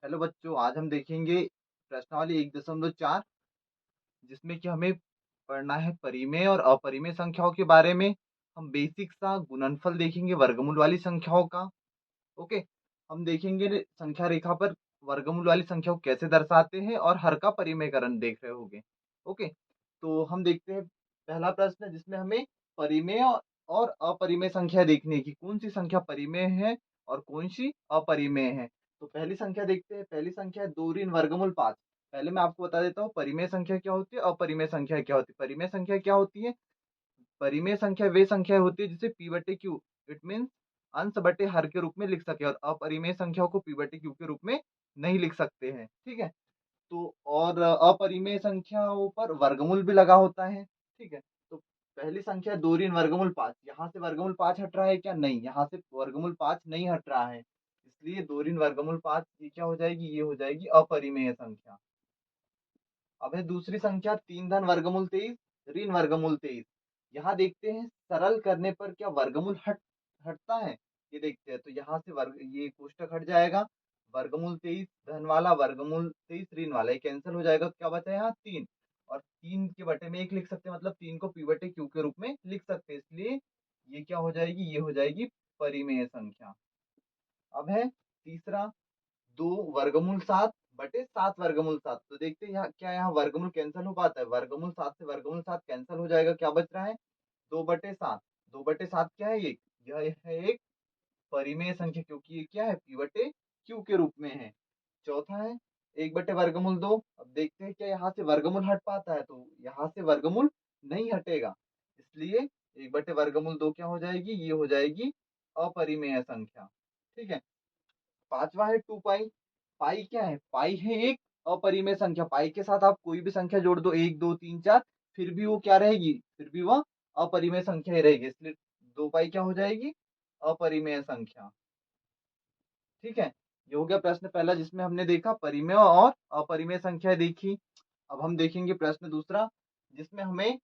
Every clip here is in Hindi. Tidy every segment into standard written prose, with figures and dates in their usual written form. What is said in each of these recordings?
हेलो बच्चों, आज हम देखेंगे प्रश्नावली 1.4 जिसमें कि हमें पढ़ना है परिमेय और अपरिमेय संख्याओं के बारे में। हम बेसिक सा गुणनफल देखेंगे वर्गमूल वाली संख्याओं का। ओके, हम देखेंगे संख्या रेखा पर वर्गमूल वाली संख्या को कैसे दर्शाते हैं और हर का परिमेयकरण देख रहे होंगे। ओके, तो हम देखते हैं पहला प्रश्न जिसमें हमें परिमेय और अपरिमेय संख्या देखनी है कि कौन सी संख्या परिमेय है और कौन सी अपरिमेय है। तो पहली संख्या देखते हैं। पहली संख्या है 2 ऋण वर्गमूल 5। पहले मैं आपको बता देता हूँ परिमेय संख्या क्या होती है, अपरिमेय संख्या क्या होती है। परिमेय संख्या क्या होती है? परिमेय संख्या वे संख्या होती है जिसे पी बटे क्यू, इट मीन अंश बटे हर के रूप में लिख सके, और अपरिमेय संख्याओं को पी बटे क्यू के रूप में नहीं लिख सकते हैं। ठीक है, तो और अपरिमेय संख्याओं पर वर्गमूल भी लगा होता है। ठीक है, तो पहली संख्या 2 ऋण वर्गमूल 5। यहाँ से वर्गमूल 5 हट रहा है क्या? नहीं, यहाँ से वर्गमूल 5 नहीं हट रहा है, इसलिए 2 ऋण वर्गमूल 5 ये क्या हो जाएगी? ये हो जाएगी अपरिमेय संख्या। अब है दूसरी संख्या 3 धन वर्गमूल 23 ऋण वर्गमूल 23। यहाँ देखते हैं सरल करने पर क्या वर्गमूल हटता है, ये देखते हैं। तो यहाँ से वर्ग ये कोष्टक हट जाएगा। वर्गमूल 23 धन वाला, वर्गमूल 23 ऋण वाला, ये कैंसिल हो जाएगा। तो क्या बचा यहाँ? 3। और 3 के बटे में 1 लिख सकते हैं, मतलब 3 को पी बटे क्यू के रूप में लिख सकते हैं, इसलिए ये क्या हो जाएगी? ये हो जाएगी परिमेय संख्या। अब है तीसरा 2 वर्गमूल 7 बटे 7 वर्गमूल 7। तो देखते हैं यहाँ क्या, यहाँ वर्गमूल कैंसिल हो पाता है? वर्गमूल 7 से वर्गमूल 7 कैंसिल हो जाएगा। क्या बच रहा है? 2/7। 2/7 क्या है? यह है एक परिमेय संख्या, क्योंकि ये क्या है? पी बटे क्यू के रूप में है। चौथा है 1/वर्गमूल 2। अब देखते हैं क्या यहाँ से वर्गमूल हट पाता है? तो यहाँ से वर्गमूल नहीं हटेगा, इसलिए 1/वर्गमूल 2 क्या हो जाएगी? ये हो जाएगी अपरिमेय संख्या। ठीक है, पांचवा है 2 पाई। पाई क्या है? पाई है एक अपरिमेय संख्या। पाई के साथ आप कोई भी संख्या जोड़ दो, 1 2 3 4, फिर भी वो क्या रहेगी? फिर भी वह अपरिमेय संख्या ही रहेगी, इसलिए 2 पाई क्या हो जाएगी? अपरिमेय संख्या। ठीक है, ये हो गया प्रश्न पहला जिसमें हमने देखा परिमेय और अपरिमेय संख्या देखी। अब हम देखेंगे प्रश्न दूसरा जिसमें हमें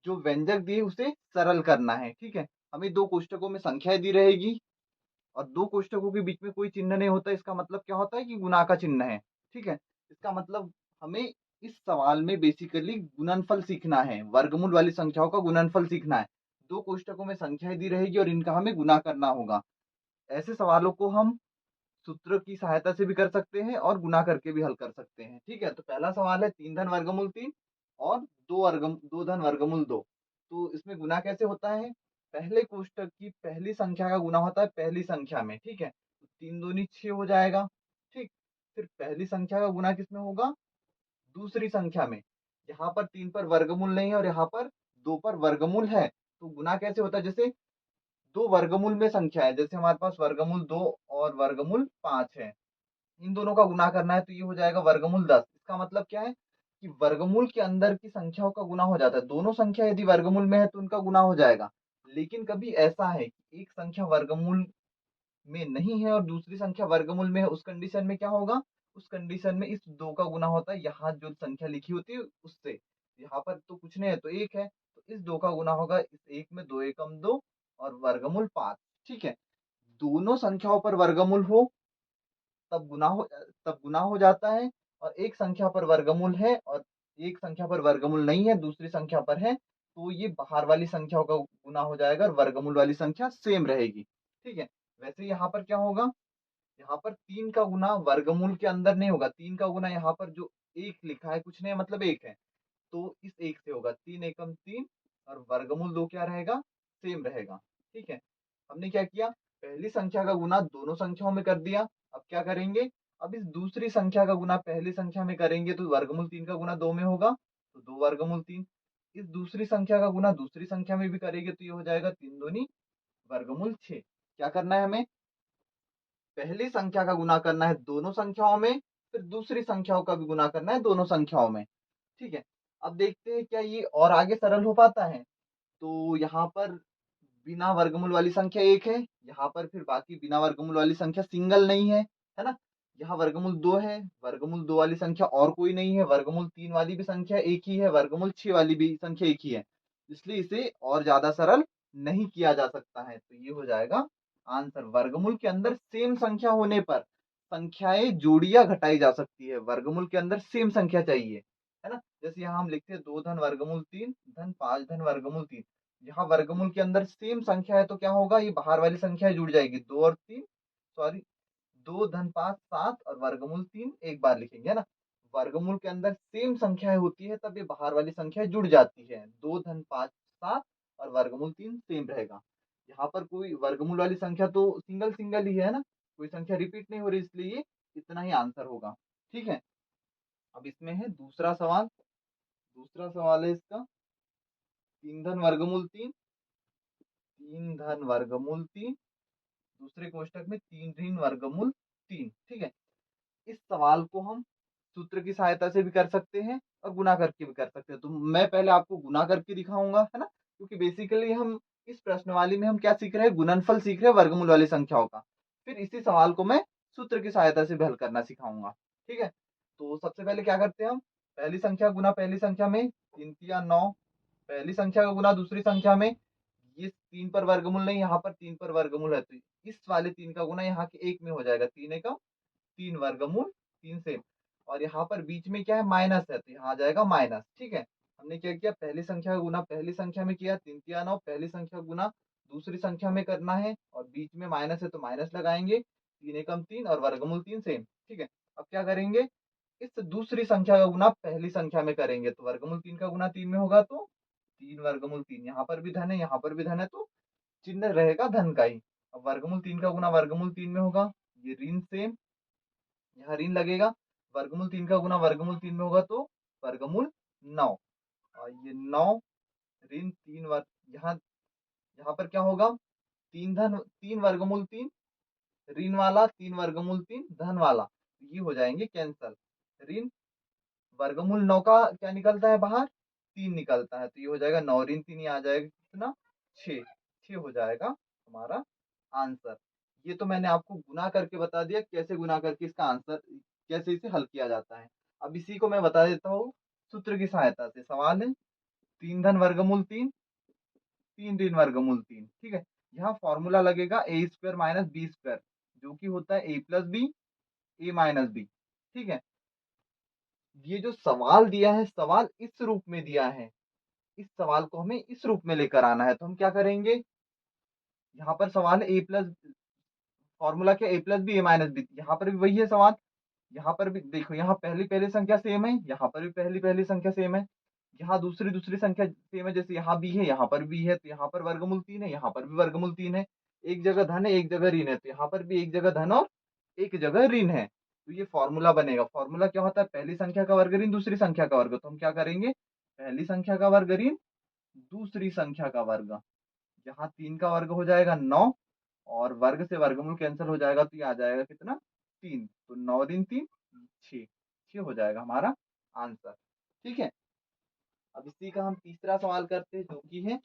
जो व्यंजक दिए उसे सरल करना है। ठीक है, हमें दो कोष्टकों में संख्याएं दी रहेगी और दो कोष्टकों के बीच में कोई चिन्ह नहीं होता। इसका मतलब क्या होता है? कि गुणा का चिन्ह है। ठीक है, इसका मतलब हमें इस सवाल में बेसिकली गुणनफल सीखना है, वर्गमूल वाली संख्याओं का गुणनफल सीखना है। दो कोष्टकों में संख्याएं दी रहेगी और इनका हमें गुणा करना होगा। ऐसे सवालों को हम सूत्र की सहायता से भी कर सकते हैं और गुणा करके भी हल कर सकते हैं। ठीक है, तो पहला सवाल है 3 धन वर्गमूल 3 और 2 धन वर्गमूल 2। तो इसमें गुणा कैसे होता है? पहले कोष्टक की पहली संख्या का गुणा होता है पहली संख्या में। ठीक है, तो 3 दूनी 6 हो जाएगा। ठीक, फिर पहली संख्या का गुणा किसमें होगा? दूसरी संख्या में। यहाँ पर 3 पर वर्गमूल नहीं है और यहाँ पर 2 पर वर्गमूल है, तो गुणा कैसे होता है? जैसे दो वर्गमूल में संख्या है, जैसे हमारे पास वर्गमूल 2 और वर्गमूल 5 है, इन दोनों का गुना करना है, तो ये हो जाएगा वर्गमूल 10। इसका मतलब क्या है? कि वर्गमूल के अंदर की संख्याओं का गुना हो जाता है। दोनों संख्या यदि वर्गमूल में है तो उनका गुना हो जाएगा। लेकिन कभी ऐसा है कि एक संख्या वर्गमूल में नहीं है और दूसरी संख्या वर्गमूल में है, उस कंडीशन में क्या होगा? उस कंडीशन में इस 2 का गुना होता है, यहाँ जो संख्या लिखी होती है उससे। यहाँ पर तो कुछ नहीं है, तो 1 है, तो इस 2 का गुना होगा इस 1 में। 2 एकम 2 और वर्गमूल 5। ठीक है, दोनों संख्याओं पर वर्गमूल हो तब गुना हो जाता है, और एक संख्या पर वर्गमूल है और एक संख्या पर वर्गमूल नहीं है, दूसरी संख्या पर है, तो ये बाहर वाली संख्याओं का गुना हो जाएगा और वर्गमूल वाली संख्या सेम रहेगी। ठीक है, वैसे यहाँ पर क्या होगा? यहाँ पर 3 का गुना वर्गमूल के अंदर नहीं होगा। 3 का गुना यहाँ पर जो 1 लिखा है कुछ नहीं है, मतलब 1 है, तो इस 1 से होगा। 3 एकम 3 और वर्गमूल 2 क्या रहेगा? सेम रहेगा। ठीक है, हमने क्या किया? पहली संख्या का गुना दोनों संख्याओं में कर दिया। अब क्या करेंगे? अब इस दूसरी संख्या का गुना पहली संख्या में करेंगे, तो वर्गमूल 3 का गुना 2 में होगा, तो 2 वर्गमूल 3। इस दूसरी संख्या का गुना दूसरी संख्या में भी करेंगे, तो ये हो जाएगा 3 दूनी वर्गमूल 6। क्या करना है हमें? पहली संख्या का गुना करना है दोनों संख्याओं में, फिर दूसरी संख्याओं का भी गुना करना है दोनों संख्याओं में। ठीक है, अब देखते हैं क्या ये और आगे सरल हो पाता है। तो यहाँ पर बिना वर्गमूल वाली संख्या 1 है, यहाँ पर फिर बाकी बिना वर्गमूल वाली संख्या सिंगल नहीं है ना? यहाँ वर्गमूल 2 है, वर्गमूल 2 वाली संख्या और कोई नहीं है, वर्गमूल 3 वाली भी संख्या एक ही है, वर्गमूल 6 वाली भी संख्या एक ही है, इसलिए इसे और ज्यादा सरल नहीं किया जा सकता है। तो ये हो जाएगा आंसर। वर्गमूल के अंदर सेम संख्या होने पर संख्याएं जोड़ी या घटाई जा सकती है, वर्गमूल के अंदर सेम संख्या चाहिए, है ना। जैसे यहाँ हम लिखते हैं 2 धन वर्गमूल 3 धन 5 धन वर्गमूल 3। यहाँ वर्गमूल के अंदर सेम संख्या है तो क्या होगा, ये बाहर वाली संख्या जुड़ जाएगी, 2 और 3, सॉरी 2 धन 5 7 और वर्गमूल 3 एक बार लिखेंगे, है ना। वर्गमूल के अंदर सेम संख्याएं होती है तब ये बाहर वाली संख्या जुड़ जाती है, 2 धन 5 7 और वर्गमूल 3 सेम रहेगा। यहाँ पर कोई वर्गमूल वाली संख्या तो सिंगल सिंगल ही है ना, कोई संख्या रिपीट नहीं हो रही, इसलिए ये इतना ही आंसर होगा। ठीक है, अब इसमें है दूसरा सवाल। दूसरा सवाल है इसका 3 धन वर्गमूल 3, 3 धन वर्गमूल 3, दूसरे कोष्टक में 3 ऋण वर्गमूल 3। ठीक है, इस सवाल को हम सूत्र की सहायता से भी कर सकते हैं और गुना करके भी कर सकते हैं। तो मैं पहले आपको गुना करके दिखाऊंगा, है ना, क्योंकि बेसिकली हम इस प्रश्नवाली में हम क्या सीख रहे हैं, गुणनफल सीख रहे हैं वर्गमूल वाली संख्याओं का। फिर इसी सवाल को मैं सूत्र की सहायता से भी हल करना सिखाऊंगा। ठीक है, तो सबसे पहले क्या करते हैं हम, पहली संख्या गुना पहली संख्या में, 3 तिया 9, पहली संख्या का गुना दूसरी संख्या में, ये 3 पर वर्गमूल नहीं, यहाँ पर 3 पर वर्गमूल है, तो इस वाले 3 का गुना यहाँ के 1 में हो जाएगा, 3 एकम 3 वर्गमूल 3 से। और यहाँ पर बीच में क्या है, माइनस है, तो यहाँ आ जाएगा माइनस। ठीक है, हमने क्या किया, पहली संख्या का गुना पहली संख्या में किया, 3 तिया 9, पहली संख्या गुना दूसरी संख्या में करना है और बीच में माइनस है तो माइनस लगाएंगे, 3 एकम 3 और वर्गमूल 3 सेम। ठीक है, अब क्या करेंगे, इस दूसरी संख्या का गुना पहली संख्या में करेंगे, तो वर्गमूल 3 का गुना 3 में होगा तो 3 वर्गमूल 3, यहाँ पर भी धन है यहाँ पर भी धन है तो चिन्ह रहेगा धन का ही। अब वर्गमूल 3 का गुना वर्गमूल 3 में होगा, ये ऋण सेम, यहाँ ऋण लगेगा, वर्गमूल 3 का गुना वर्गमूल 3 में होगा तो वर्गमूल 9, और ये 9 ऋण 3 वर्ग, यहाँ यहाँ पर क्या होगा, 3 धन 3 वर्गमूल 3 ऋण वाला, 3 वर्गमूल 3 धन वाला, ये हो जाएंगे कैंसल। ऋण वर्गमूल 9 का क्या निकलता है बाहर, 3 निकलता है, तो ये हो जाएगा 9 ऋण 3, ये आ जाएगा कितना, 6, 6 हो जाएगा हमारा आंसर। ये तो मैंने आपको गुना करके बता दिया, कैसे गुना करके इसका आंसर, कैसे इसे हल किया जाता है। अब इसी को मैं बता देता हूँ सूत्र की सहायता से। सवाल है 3 धन वर्गमूल 3, 3 ऋण वर्गमूल 3। ठीक है, यहाँ फॉर्मूला लगेगा ए स्क्वायर माइनस बी स्क्वायर, जो कि होता है ए प्लस बी ए माइनस बी। ठीक है, ये जो सवाल दिया है, सवाल इस रूप में दिया है, इस सवाल को हमें इस रूप में लेकर आना है, तो हम क्या करेंगे, यहाँ पर सवाल है ए प्लस, फॉर्मूला क्या, ए प्लस बी ए माइनस बी, यहाँ पर भी वही है सवाल, यहाँ पर भी देखो, यहाँ पहली पहली संख्या सेम है, यहाँ पर भी पहली पहली संख्या सेम है, यहाँ दूसरी दूसरी संख्या सेम है, जैसे यहाँ बी है यहाँ पर भी है, तो यहाँ पर वर्गमूल 3 है यहाँ पर भी वर्गमूल 3 है, एक जगह धन है एक जगह ऋण है, तो यहाँ पर भी एक जगह धन और एक जगह ऋण है, तो ये फॉर्मूला बनेगा। फॉर्मूला क्या होता है, पहली संख्या का वर्ग ऋण दूसरी संख्या का वर्ग, तो हम क्या करेंगे, पहली संख्या का वर्ग ऋण दूसरी संख्या का वर्ग, यहाँ 3 का वर्ग हो जाएगा 9 और वर्ग से वर्गमूल कैंसिल हो जाएगा, तो ये आ जाएगा कितना, 3, तो 9 ऋण 3 6, 6 हो जाएगा हमारा आंसर। ठीक है, अब इसी का हम तीसरा सवाल करते हैं, जो कि है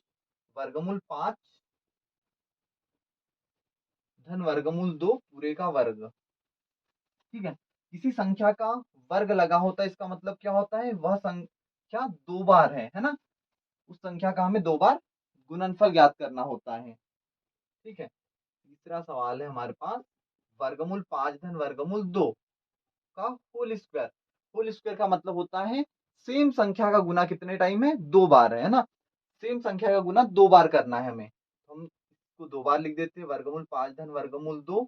वर्गमूल 5 धन वर्गमूल 2 पूरे का वर्ग। ठीक है, किसी संख्या का वर्ग लगा होता है, इसका मतलब क्या होता है, वह संख्या दो बार है ना, उस संख्या का हमें दो बार गुणनफल ज्ञात करना होता है। ठीक है, तीसरा सवाल है हमारे पास, वर्गमूल 5 धन वर्गमूल 2 का होल स्क्वायर। होल स्क्वायर का मतलब होता है सेम संख्या का गुना कितने टाइम है, दो बार है ना, सेम संख्या का गुना दो बार करना है हमें, तो हम इसको दो बार लिख देते हैं, वर्गमूल 5 धन वर्गमूल 2,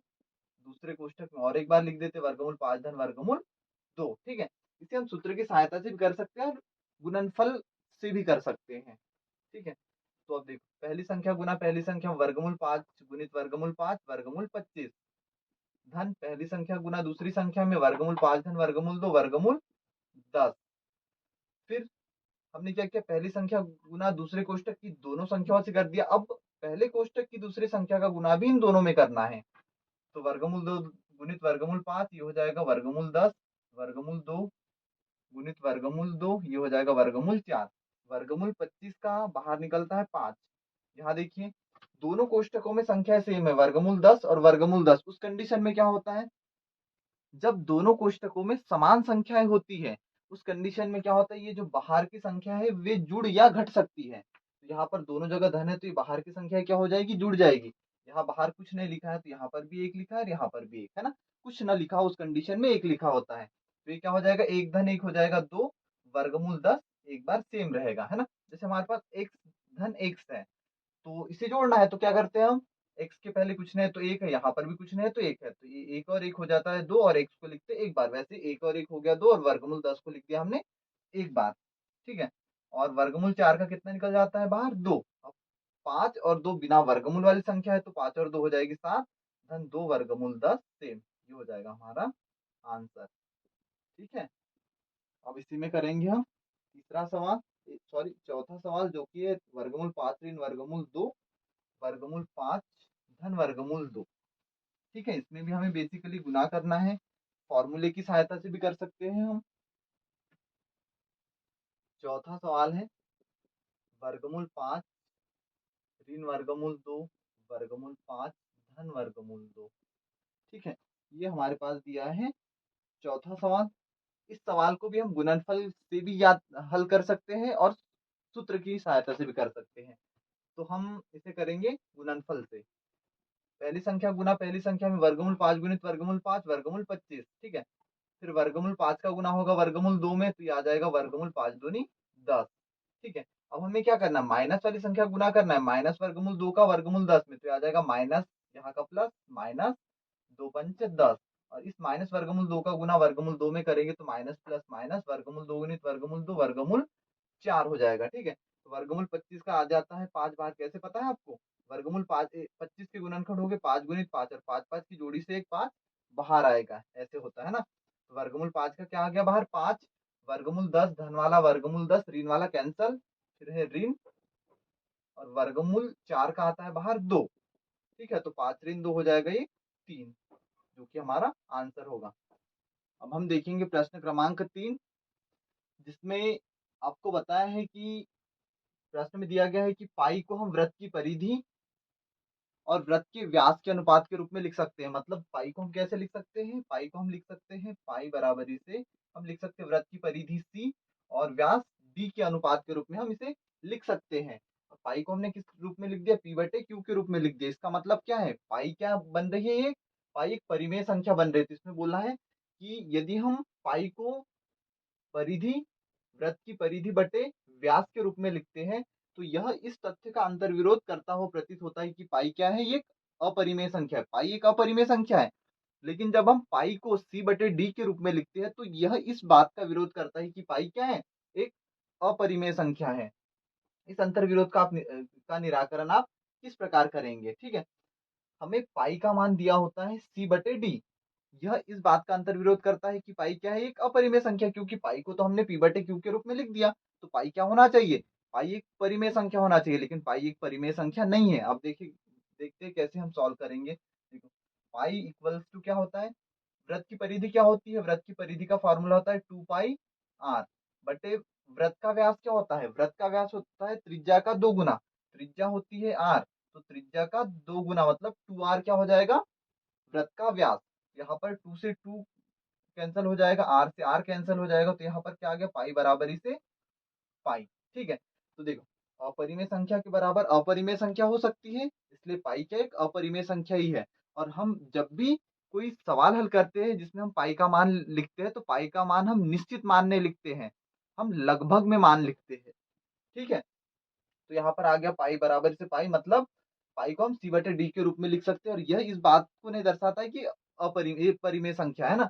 दूसरे कोष्ठक में और एक बार लिख देते हैं वर्गमूल 5 धन वर्गमूल 2। ठीक है, इसे हम सूत्र की सहायता से भी कर सकते हैं और गुणनफल से भी कर सकते हैं। ठीक है, तो अब देखो, पहली संख्या गुना पहली संख्या, वर्गमूल 5 गुणित वर्गमूल 5 वर्गमूल 25, धन पहली संख्या गुना दूसरी संख्या में, वर्गमूल 5 धन वर्गमूल 2 वर्गमूल 10। फिर हमने क्या किया, पहली संख्या गुना दूसरे कोष्टक की दोनों संख्याओं से कर दिया, अब पहले कोष्टक की दूसरी संख्या का गुना भी इन दोनों में करना है, तो वर्गमूल 2 गुणित वर्गमूल 5 ये हो जाएगा वर्गमूल 10, वर्गमूल 2 गुणित वर्गमूल 2 ये हो जाएगा वर्गमूल 4, वर्गमूल 25 का बाहर निकलता है 5। यहाँ देखिए, दोनों कोष्टकों में संख्या सेम है, वर्गमूल 10 और वर्गमूल 10। उस कंडीशन में क्या होता है, जब दोनों कोष्टकों में समान संख्याएं होती है, उस कंडीशन में क्या होता है, ये जो बाहर की संख्या है वे जुड़ या घट सकती है, तो यहाँ पर दोनों जगह धन है तो ये बाहर की संख्या क्या हो जाएगी, जुड़ जाएगी, यहाँ बाहर कुछ नहीं लिखा है तो यहाँ पर भी एक लिखा है और यहाँ पर भी एक है ना, कुछ ना लिखा हो उस कंडीशन में एक लिखा होता है, तो ये क्या हो जाएगा, एक धन एक हो जाएगा दो, वर्गमूल 10 एक बार सेम रहेगा है ना। जैसे हमारे पास x धन x है तो इसे जोड़ना है तो क्या करते हैं हम, x के पहले कुछ नहीं है तो एक है, यहाँ पर भी कुछ नहीं है तो एक है, तो ये एक और एक हो जाता है दो, और x को लिखते हैं एक बार, वैसे एक और एक हो गया दो, और वर्गमूल 10 को लिख दिया हमने एक बार। ठीक है, और वर्गमूल 4 का कितना निकल जाता है बाहर, दो। अब 5 और 2 बिना वर्गमूल वाली संख्या है तो 5 और 2 हो जाएगी 7, धन 2 वर्गमूल 10 सेम, ये हो जाएगा हमारा आंसर। ठीक है, अब इसी में करेंगे हम तीसरा सवाल, सॉरी चौथा सवाल, जो कि है वर्गमूल 5 ऋण वर्गमूल 2 वर्गमूल 5 धन वर्गमूल 2। ठीक है, इसमें भी हमें बेसिकली गुना करना है, फॉर्मूले की सहायता से भी कर सकते हैं हम। चौथा सवाल है वर्गमूल 5 ऋण वर्गमूल 2 वर्गमूल 5 धन वर्गमूल 2। ठीक है, ये हमारे पास दिया है चौथा सवाल। इस सवाल को भी हम गुणनफल से भी याद हल कर सकते हैं और सूत्र की सहायता से भी कर सकते हैं। तो हम इसे करेंगे गुणनफल से, पहली संख्या गुना पहली संख्या में, वर्गमूल 5 गुणित वर्गमूल 5 वर्गमूल 25। ठीक है, फिर वर्गमूल 5 का गुना होगा वर्गमूल 2 में, तो ये आ जाएगा वर्गमूल 5 दूनी 10। ठीक है, अब हमें क्या करना है, माइनस वाली संख्या गुना करना है, माइनस वर्गमूल 2 का वर्गमूल 10 में, तो ये आ जाएगा माइनस, यहाँ का प्लस, माइनस 2 पंच 10, और इस माइनस वर्गमूल 2 का गुना वर्गमूल 2 में करेंगे तो माइनस प्लस माइनस वर्गमूल 2 गुणित वर्गमूल 2 वर्गमूल 4 हो जाएगा। ठीक है, तो वर्गमूल 25 का आ जाता है 5 बार, कैसे पता है आपको, वर्गमूल 5 25 के गुणनखंड हो गए 5 गुणित 5, और 5 5 की जोड़ी से एक 5 बाहर आएगा, ऐसे होता है ना। तो वर्गमूल 5 का क्या आ गया बाहर 5, वर्गमूल 10 धन वाला वर्गमूल 10 ऋण वाला कैंसल, फिर है ऋण, और वर्गमूल 4 का आता है बाहर 2। ठीक है, तो 5 ऋण 2 हो जाएगा ये 3, जो कि हमारा आंसर होगा। अब हम देखेंगे प्रश्न क्रमांक 3, जिसमें आपको बताया है कि प्रश्न में दिया गया है कि पाई को हम वृत्त की परिधि और वृत्त के व्यास के अनुपात के रूप में लिख सकते हैं। मतलब पाई को हम कैसे लिख सकते हैं, पाई को हम लिख सकते हैं पाई बराबरी से हम लिख सकते हैं वृत्त की परिधि सी और व्यास डी के अनुपात के रूप में हम इसे लिख सकते हैं। पाई को हमने किस रूप में लिख दिया, पी बटे क्यू के रूप में लिख दिया। इसका मतलब क्या है, पाई क्या बन रही है, ये पाई एक परिमेय संख्या बन रही है। तो इसमें बोला है कि यदि हम पाई को परिधि, वृत्त की परिधि बटे व्यास के रूप में लिखते हैं, तो यह इस तथ्य का अंतर्विरोध करता हुआ प्रतीत होता है कि पाई क्या है, ये एक अपरिमेय संख्या है। पाई एक अपरिमेय संख्या है, लेकिन जब हम पाई को सी बटे डी के रूप में लिखते हैं तो यह इस बात का विरोध करता है कि पाई क्या है, एक अपरिमेय संख्या है। इस अंतर्विरोध का का निराकरण आप किस प्रकार करेंगे। ठीक है, हमें पाई का मान दिया होता है सी बटे डी, यह इस बात का अंतर्विरोध करता है कि पाई क्या है, एक अपरिमेय संख्या, क्योंकि पाई को तो हमने पी बटे क्यू के रूप में लिख दिया, तो पाई क्या होना चाहिए, पाई एक परिमेय संख्या होना चाहिए, लेकिन पाई एक परिमेय संख्या नहीं है। अब देखिए, देखते हैं कैसे हम सॉल्व करेंगे। देखो, पाई इक्वल्स टू क्या होता है, वृत्त की परिधि क्या होती है, वृत्त की परिधि का फॉर्मूला होता है 2 पाई आर बटे वृत्त का व्यास क्या होता है, वृत्त का व्यास होता है त्रिज्या का 2 गुना, त्रिज्या होती है आर, तो त्रिज्या का 2 गुना मतलब 2r क्या हो जाएगा, वृत्त का व्यास। यहाँ पर 2 से 2 कैंसिल हो जाएगा, आर से आर कैंसिल हो जाएगा, तो यहाँ पर क्या आ गया, पाई बराबरी से पाई। ठीक है, तो देखो अपरिमेय संख्या के बराबर अपरिमेय संख्या हो सकती है, इसलिए पाई क्या एक अपरिमेय संख्या ही है। और हम जब भी कोई सवाल हल करते हैं जिसमें हम पाई का मान लिखते हैं, तो पाई का मान हम निश्चित मान नहीं लिखते हैं, हम लगभग में मान लिखते हैं। ठीक है, तो यहाँ पर आ गया पाई बराबर से पाई, मतलब पाई को हम सी बटे डी के रूप में लिख सकते हैं, और यह इस बात को नहीं दर्शाता है कि अपरिमेय परिमेय संख्या है ना।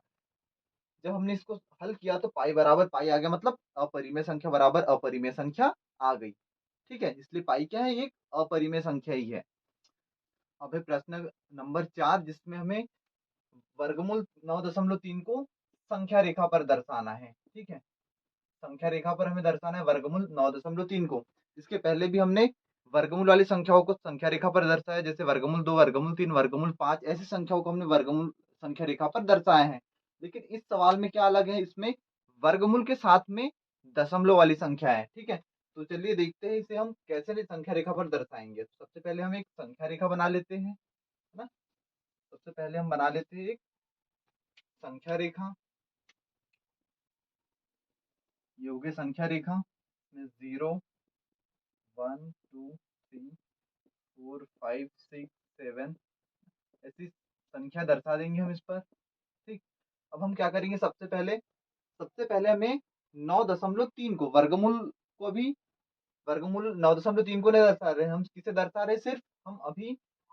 जब हमने इसको हल किया तो पाई बराबर पाई आ गया, मतलब अपरिमेय संख्या बराबर अपरिमेय संख्या आ गई। ठीक है, इसलिए पाई क्या है, एक अपरिमेय संख्या ही है। अब है प्रश्न नंबर 4, जिसमें हमें वर्गमूल 9.3 को संख्या रेखा पर दर्शाना है। ठीक है, संख्या रेखा पर हमें दर्शाना है वर्गमूल 9.3 को। इसके पहले भी हमने वर्गमूल वाली संख्याओं को संख्या रेखा पर दर्शाया, जैसे वर्गमूल 2 वर्गमूल 3 वर्गमूल 5, ऐसी संख्याओं को हमने वर्गमूल संख्या रेखा पर दर्शाए हैं। लेकिन इस सवाल में क्या अलग है, इसमें वर्गमूल के साथ में दशमलव वाली संख्या है। ठीक है, तो चलिए देखते हैं इसे हम कैसे संख्या रेखा पर दर्शाएंगे। तो सबसे पहले हम एक संख्या रेखा बना लेते हैं, है ना। सबसे पहले हम बना लेते हैं एक संख्या रेखा, ये हो गई संख्या रेखा में 0 1 2 3 4 5 6 7 ऐसी संख्या दर्शा देंगे हम इस पर। ठीक, अब हम क्या करेंगे, सबसे पहले हमें 9.3 को वर्गमूल को अभी वर्गमूल 9.3 को नहीं दर्शा रहे, हम किसे दर्शा रहे, सिर्फ हम अभी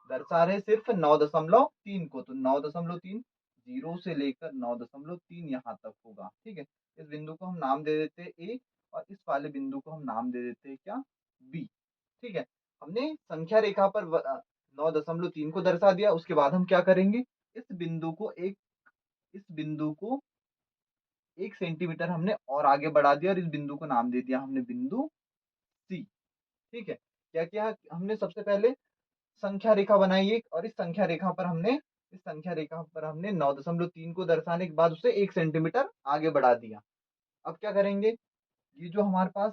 दर्शा रहे सिर्फ 9.3 को। तो 9.3 जीरो से लेकर 9.3 यहाँ तक होगा। ठीक है, इस बिंदु को हम नाम दे देते हैं ए, और इस वाले बिंदु को हम नाम दे देते हैं क्या, बी। ठीक है, हमने संख्या रेखा पर 9.3 को दर्शा दिया। उसके बाद हम क्या करेंगे, इस बिंदु को एक इस बिंदु को 1 सेंटीमीटर हमने और आगे बढ़ा दिया, और इस बिंदु को नाम दे दिया हमने बिंदु सी। ठीक है, क्या किया हमने, सबसे पहले संख्या रेखा बनाई एक, और इस संख्या रेखा पर हमने 9.3 को दर्शाने के बाद उसे 1 सेंटीमीटर आगे बढ़ा दिया। अब क्या करेंगे, ये जो हमारे पास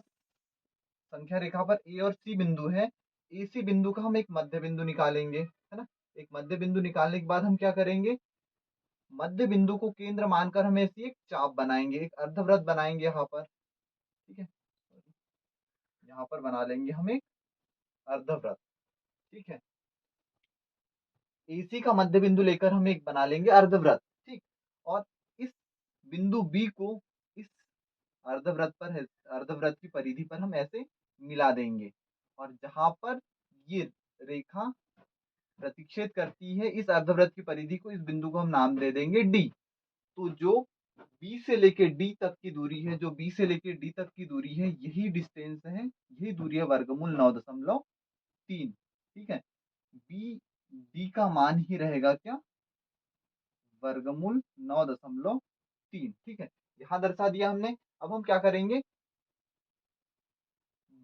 संख्या रेखा पर ए और सी बिंदु है, ए सी बिंदु का हम एक मध्य बिंदु निकालेंगे, है ना। एक मध्य बिंदु निकालने के बाद हम क्या करेंगे, मध्य बिंदु को केंद्र मानकर हम ऐसी एक चाप बनाएंगे, एक अर्धवृत्त बनाएंगे यहाँ पर। ठीक है, यहाँ पर बना लेंगे हम एक अर्धवृत्त। ठीक है, एसी का मध्य बिंदु लेकर हम एक बना लेंगे अर्धवृत्त। ठीक, और इस बिंदु बी को इस अर्धवृत्त की परिधि पर हम ऐसे मिला देंगे, और जहां पर ये रेखा प्रतिच्छेद करती है इस अर्धवृत्त की परिधि को, इस बिंदु को हम नाम दे देंगे डी। तो जो बी से लेके डी तक की दूरी है, यही डिस्टेंस है, यही दूरी है वर्गमूल 9.3। ठीक है, बी डी का मान ही रहेगा क्या, वर्गमूल 9.3। ठीक है, यहां दर्शा दिया हमने। अब हम क्या करेंगे,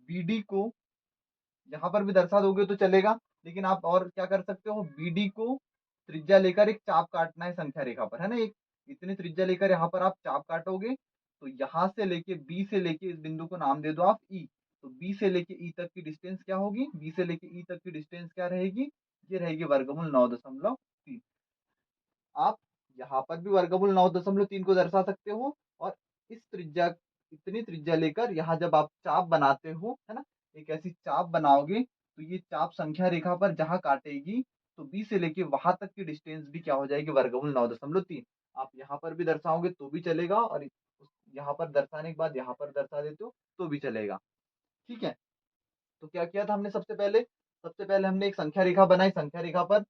बीडी को यहाँ पर भी दर्शा दोगे तो चलेगा, लेकिन आप और क्या कर सकते हो, बीडी को त्रिज्या लेकर एक चाप काटना है संख्या रेखा पर, है ना। एक इतनी त्रिज्या लेकर यहाँ पर आप चाप काटोगे, तो यहाँ से लेके बी से लेके इस बिंदु को नाम दे दो आप ई। तो बी से लेके ई तक की डिस्टेंस क्या होगी, बी से लेके ई तक की डिस्टेंस क्या रहेगी, ये रहेगी वर्गमूल 9.3। आप यहाँ पर भी वर्गमूल 9.3 को दर्शा सकते हो, और इतनी त्रिज्या लेकर यहाँ जब आप चाप बनाते हो, है ना, एक ऐसी चाप बनाओगे, तो ये चाप संख्या रेखा पर जहां काटेगी, तो बी से लेके वहां तक की डिस्टेंस भी क्या हो जाएगी, वर्गमूल 9.3। आप यहाँ पर भी दर्शाओगे तो भी चलेगा, और यहाँ पर दर्शाने के बाद यहाँ पर दर्शा देते हो तो भी चलेगा। ठीक है, तो क्या किया था हमने, सबसे पहले हमने एक संख्या रेखा बनाई, संख्या रेखा पर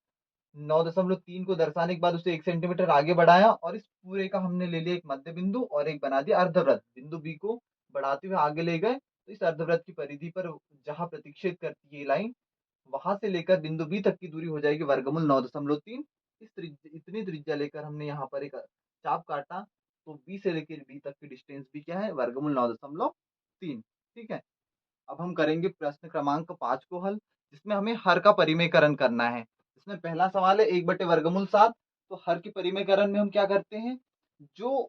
9.3 को दर्शाने के बाद उसे 1 सेंटीमीटर आगे बढ़ाया, और इस पूरे का हमने ले लिया एक मध्य बिंदु और एक बना दिया अर्धवृत्त। बिंदु बी को बढ़ाते हुए आगे ले गए, तो इस अर्धवृत्त की परिधि पर जहां प्रतिच्छेद करती है लाइन, वहां से लेकर बिंदु बी तक की दूरी हो जाएगी वर्गमूल 9.3। इतनी त्रिज्या लेकर हमने यहाँ पर एक चाप काटा, तो बी से लेकर बी तक की डिस्टेंस भी क्या है, वर्गमूल 9.3। ठीक है, अब हम करेंगे प्रश्न क्रमांक 5 को हल, जिसमें हमें हर का परिमेयकरण करना है। इसमें पहला सवाल है 1/वर्गमूल 7। तो हर के परिमेयकरण में हम क्या करते हैं, जो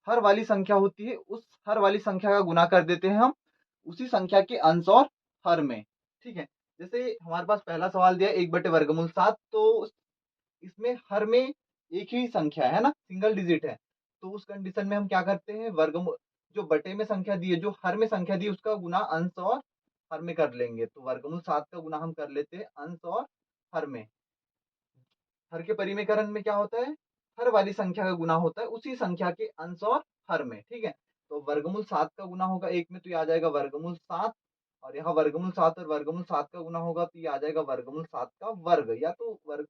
हर वाली संख्या होती है उस हर वाली संख्या का गुना कर देते हैं हम उसी संख्या के अंश और हर में। ठीक है, जैसे हमारे पास पहला सवाल दिया 1/वर्गमूल 7, तो इसमें हर में एक ही संख्या है ना, सिंगल डिजिट है। तो उस कंडीशन में हम क्या करते हैं, वर्गमूल जो बटे में संख्या दी है, जो हर में संख्या दी है, उसका गुना अंश और हर में कर लेंगे। तो वर्गमूल 7 का गुना हम कर लेते हैं अंश और हर में। हर के परिमेयकरण में क्या होता है, हर वाली संख्या का गुना होता है उसी संख्या के अंश और हर में। ठीक है, तो वर्गमूल 7 का गुना होगा एक में, तो ये आ जाएगा वर्गमूल 7, और यहाँ वर्गमूल 7 और वर्गमूल 7 का गुना होगा, तो ये आ जाएगा वर्गमूल 7 का वर्ग, या तो वर्ग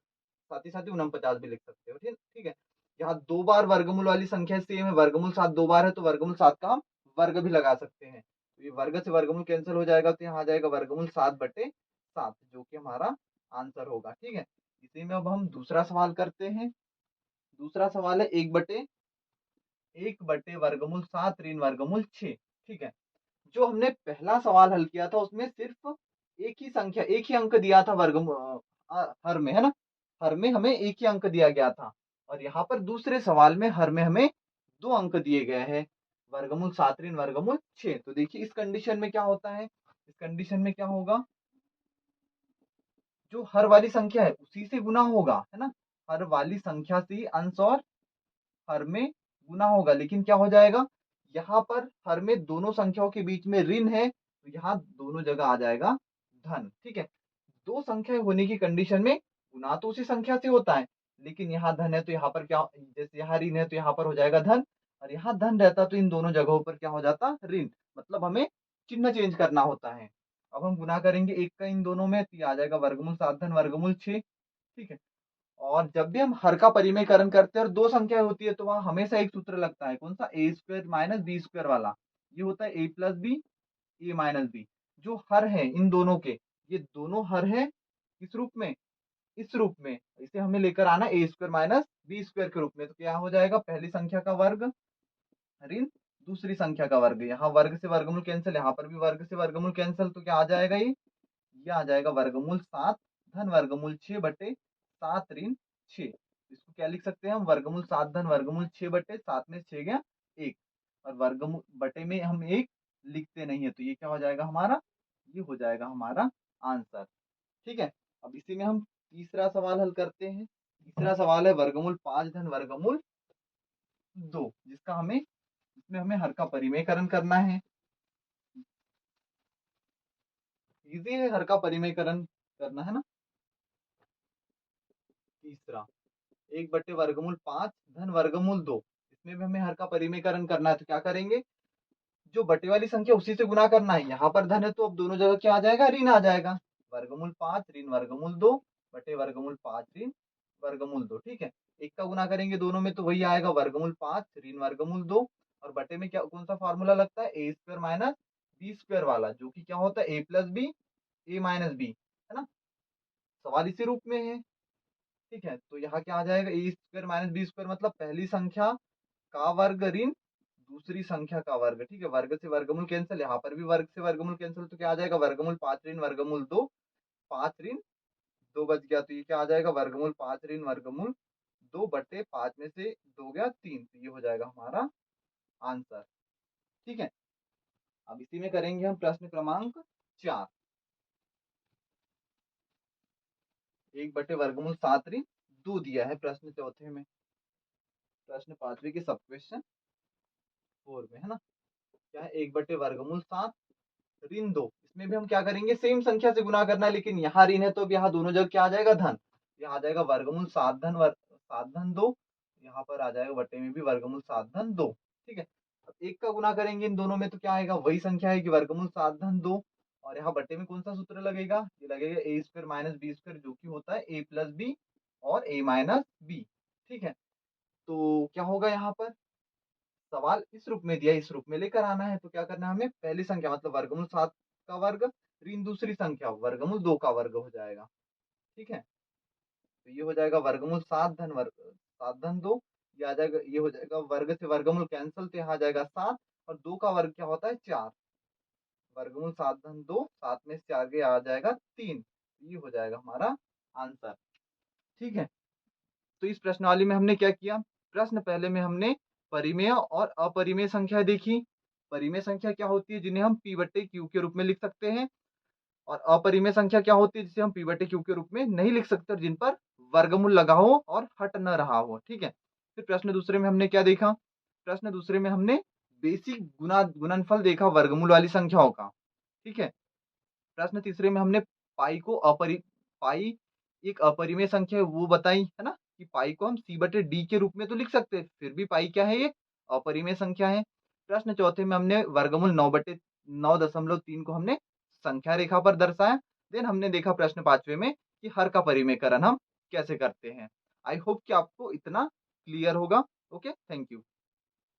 साथ ही 49 भी लिख सकते हो। ठीक ठीक है, यहाँ 2 बार वर्गमूल वाली संख्या सेम है, वर्गमूल 7 2 बार है, तो वर्गमूल 7 का हम वर्ग भी लगा सकते हैं। तो ये वर्ग से वर्गमूल कैंसिल हो जाएगा, तो यहाँ आ जाएगा वर्गमूल 7/7, जो कि हमारा आंसर होगा। ठीक है, इसी में अब हम दूसरा सवाल करते हैं। दूसरा सवाल है 1/वर्गमूल 7 ऋण वर्गमूल 6। ठीक है, जो हमने पहला सवाल हल किया था उसमें सिर्फ एक ही अंक दिया था हर में, है ना। हर में हमें एक ही अंक दिया गया था, और यहाँ पर दूसरे सवाल में हर में हमें 2 अंक दिए गए हैं, वर्गमूल 7 ऋण वर्गमूल 6। तो देखिए इस कंडीशन में क्या होता है, इस कंडीशन में क्या होगा, जो हर वाली संख्या है उसी से गुना होगा, है ना। हर वाली संख्या से ही अंश और हर में गुना होगा, लेकिन क्या हो जाएगा, यहाँ पर हर में दोनों संख्याओं के बीच में ऋण है, तो यहाँ दोनों जगह आ जाएगा धन। ठीक है, दो संख्या होने की कंडीशन में गुना तो उसी संख्या से होता है, लेकिन यहाँ धन है तो यहाँ पर क्या, जैसे यहाँ ऋण है तो यहाँ पर हो जाएगा धन, और यहाँ धन रहता तो इन दोनों जगहों पर क्या हो जाता, ऋण। मतलब हमें चिन्ह चेंज करना होता है। अब हम गुना करेंगे एक का इन दोनों में, तो ये आ जाएगा वर्गमूल 7 धन वर्गमूल 6। ठीक है। और जब भी हम हर का परिमेयकरण करते हैं और दो संख्या होती है तो वहां हमेशा एक सूत्र लगता है, कौन सा, ए स्क्वायर माइनस बी स्क्वायर वाला। ये होता है ए प्लस बी, ए माइनस बी। जो हर है इन दोनों के, ये दोनों हर है किस रूप में, इस रूप में। इसे हमें लेकर आना ए स्क्वायर माइनस बी स्क्वायर के रूप में। तो क्या हो जाएगा, पहली संख्या का वर्ग ऋण दूसरी संख्या का वर्ग। यहाँ वर्ग से वर्गमूल कैंसिल, यहाँ पर भी वर्ग से वर्गमूल कैंसिल, तो क्या आ जाएगा, ये आ जाएगा वर्गमूल 7 धन वर्गमूल 6 बटे 7 ऋण 6। इसको क्या लिख सकते हैं हम, वर्गमूल 7 धन वर्गमूल 6 बटे 7 में 6 गया 1, और वर्गमूल बटे में हम 1 लिखते नहीं है, तो ये क्या हो जाएगा हमारा, ये हो जाएगा हमारा आंसर। ठीक है। अब इसी में हम तीसरा सवाल हल करते हैं। तीसरा सवाल है वर्गमूल 5 धन वर्गमूल 2, जिसका हमें, इसमें हमें हर का परिमेयकरण करना है। इजी है हर का परिमेयकरण करना, है ना। तीसरा, 1/वर्गमूल 5 धन वर्गमूल 2, इसमें भी हमें हर का परिमेयकरण करना है। तो क्या करेंगे, जो बटे वाली संख्या उसी से गुना करना है। यहाँ पर धन है तो अब दोनों जगह क्या आ जाएगा, ऋण आ जाएगा। वर्गमूल 5 ऋण वर्गमूल 2 बटे वर्गमूल 5 ऋण वर्गमूल 2। ठीक है। एक का गुना करेंगे दोनों में तो वही आएगा, वर्गमूल 5 ऋण वर्गमूल 2, और बटे में क्या, कौन सा फार्मूला लगता है, ए स्क्वायर माइनस बी स्क्वायर वाला, जो कि क्या होता है, ए प्लस बी ए माइनस बी, है ना। सवाल इसी रूप में है। ठीक है। तो यहाँ क्या आ जाएगा, ए स्क्वायर माइनस बी स्क्वायर, मतलब पहली संख्या का वर्ग ऋण दूसरी संख्या का वर्ग। ठीक है। वर्ग से वर्गमूल कैंसिल, यहाँ पर भी वर्ग से वर्गमूल कैंसिल, तो क्या आ जाएगा, वर्गमूल 5 ऋण वर्गमूल 2, 5 ऋण 2 बच गया, तो ये क्या आ जाएगा, वर्गमूल 5 ऋण वर्गमूल 2 बटे 5 में से 2 गया 3, तो ये हो जाएगा हमारा आंसर। ठीक है। अब इसी में करेंगे हम प्रश्न क्रमांक 4। 1/वर्गमूल 7 ऋण 2 दिया है प्रश्न चौथे में। प्रश्न पांचवे के सब क्वेश्चन 4 में, है ना। क्या है, 1/वर्गमूल 7 ऋण 2, इसमें भी हम क्या करेंगे, सेम संख्या से गुना करना है, लेकिन यहाँ ऋण है तो अब यहाँ दोनों जगह क्या आ जाएगा, धन। यहाँ आ जाएगा वर्गमूल 7 धन 2, यहाँ पर आ जाएगा बटे में भी वर्गमूल 7 धन 2। ठीक है। अब एक का गुना करेंगे इन दोनों में तो क्या आएगा, वही संख्या है कि वर्गमूल 7 धन 2, और यहाँ बटे में कौन सा सूत्र लगेगा, ये लगेगा ए स्क्वायर माइनस बी स्क्वायर, जो कि होता है ए प्लस बी और ए माइनस बी। ठीक है। तो क्या होगा, यहाँ पर सवाल इस रूप में दिया, इस रूप में लेकर आना है। तो क्या करना है हमें, पहली संख्या मतलब वर्गमूल 7 का वर्ग ऋण दूसरी संख्या वर्गमूल 2 का वर्ग हो जाएगा। ठीक है। तो ये हो जाएगा वर्गमूल 7 धन 2, ये आ जाएगा, ये हो जाएगा वर्ग से वर्गमूल कैंसिल, तो यहाँ आ जाएगा 7, और 2 का वर्ग क्या होता है, 4। वर्गमूल 7 धन 2, 7 में से 4 गया, आ जाएगा 3। ये हो जाएगा हमारा आंसर। ठीक है। तो इस प्रश्नावली में हमने क्या किया, प्रश्न पहले में हमने परिमेय और अपरिमेय संख्या देखी। परिमेय संख्या क्या होती है, जिन्हें हम p बटे q के रूप में लिख सकते हैं, और अपरिमेय संख्या क्या होती है, जिसे हम p बटे q के रूप में नहीं लिख सकते, और जिन पर वर्गमूल लगा हो और हट न रहा हो। ठीक है। फिर प्रश्न दूसरे में हमने क्या देखा, प्रश्न दूसरे में हमने बेसिक गुणनफल देखा वर्गमूल वाली संख्याओं का। ठीक है। प्रश्न तीसरे में हमने पाई एक अपरिमेय संख्या है वो बताई, है ना, कि पाई को हम c बटे d के रूप में तो लिख सकते हैं, फिर भी पाई क्या है, ये अपरिमेय संख्या है। प्रश्न चौथे में हमने वर्गमूल 9/9.3 को हमने संख्या रेखा पर दर्शाया। देन हमने देखा प्रश्न पांचवे में कि हर का परिमेयकरण हम कैसे करते हैं। आई होप कि आपको इतना क्लियर होगा। Okay, thank you.